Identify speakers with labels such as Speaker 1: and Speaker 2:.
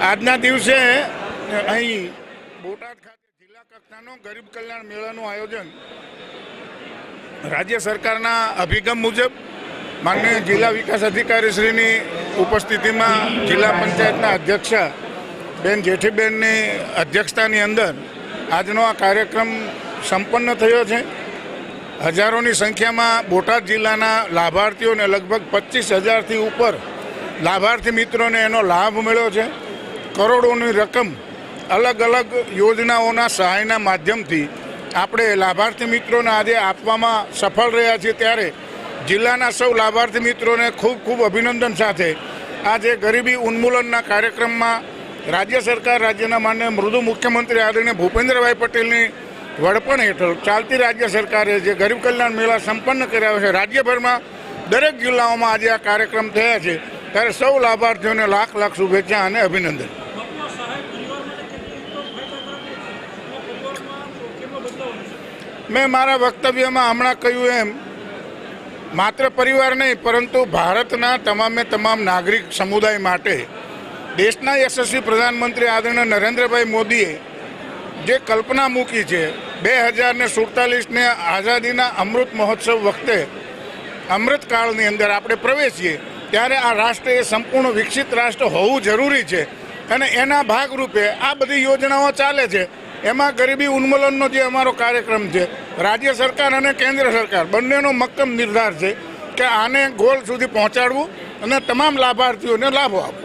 Speaker 1: આજના દિવસે અહીં બોટાદ ખાતે જિલ્લા કક્ષાનો ગરીબ કલ્યાણ મેળાનું આયોજન રાજ્ય સરકારના અભિગમ મુજબ માનનીય જિલ્લા વિકાસ અધિકારીશ્રીની ઉપસ્થિતિમાં જિલ્લા પંચાયતના અધ્યક્ષા બેન જેઠીબેનની અધ્યક્ષતાની અંદર આજનો આ કાર્યક્રમ સંપન્ન થયો છે। હજારોની સંખ્યામાં બોટાદ જિલ્લાના લાભાર્થીઓને લગભગ 25,000થી ઉપર લાભાર્થી મિત્રોને એનો લાભ મળ્યો છે। કરોડોની રકમ અલગ અલગ યોજનાઓના સહાયના માધ્યમથી આપણે લાભાર્થી મિત્રોને આજે આપવામાં સફળ રહ્યા છીએ। ત્યારે જિલ્લાના સૌ લાભાર્થી મિત્રોને ખૂબ ખૂબ અભિનંદન સાથે આજે ગરીબી ઉન્મૂલનના કાર્યક્રમમાં રાજ્ય સરકાર રાજ્યના માનનીય મૃદુ મુખ્યમંત્રી આદરણીય ભૂપેન્દ્રભાઈ પટેલની વડપણ હેઠળ ચાલતી રાજ્ય સરકારે જે ગરીબ કલ્યાણ મેળા સંપન્ન કર્યા છે, રાજ્યભરમાં દરેક જિલ્લાઓમાં આજે આ કાર્યક્રમ થયા છે। ત્યારે સૌ લાભાર્થીઓને લાખ લાખ શુભેચ્છા અને અભિનંદન। મેં મારા વક્તવ્યમાં હમણાં કહ્યું એમ માત્ર પરિવાર નહીં પરંતુ ભારતના તમામ નાગરિક સમુદાય માટે દેશના યશસ્વી પ્રધાનમંત્રી આદરણીય નરેન્દ્રભાઈ મોદીએ જે કલ્પના મૂકી છે 2047ને આઝાદીના અમૃત મહોત્સવ વખતે અમૃતકાળની અંદર આપણે પ્રવેશીએ ત્યારે આ રાષ્ટ્ર એ સંપૂર્ણ વિકસિત રાષ્ટ્ર હોવું જરૂરી છે અને એના ભાગરૂપે આ બધી યોજનાઓ ચાલે છે। એમાં ગરીબી ઉન્મૂલનનો જે અમારો કાર્યક્રમ છે, રાજ્ય સરકાર અને કેન્દ્ર સરકાર બંનેનો મક્કમ નિર્ધાર છે કે આને ગોલ સુધી પહોંચાડવું અને તમામ લાભાર્થીઓને લાભો આપવો।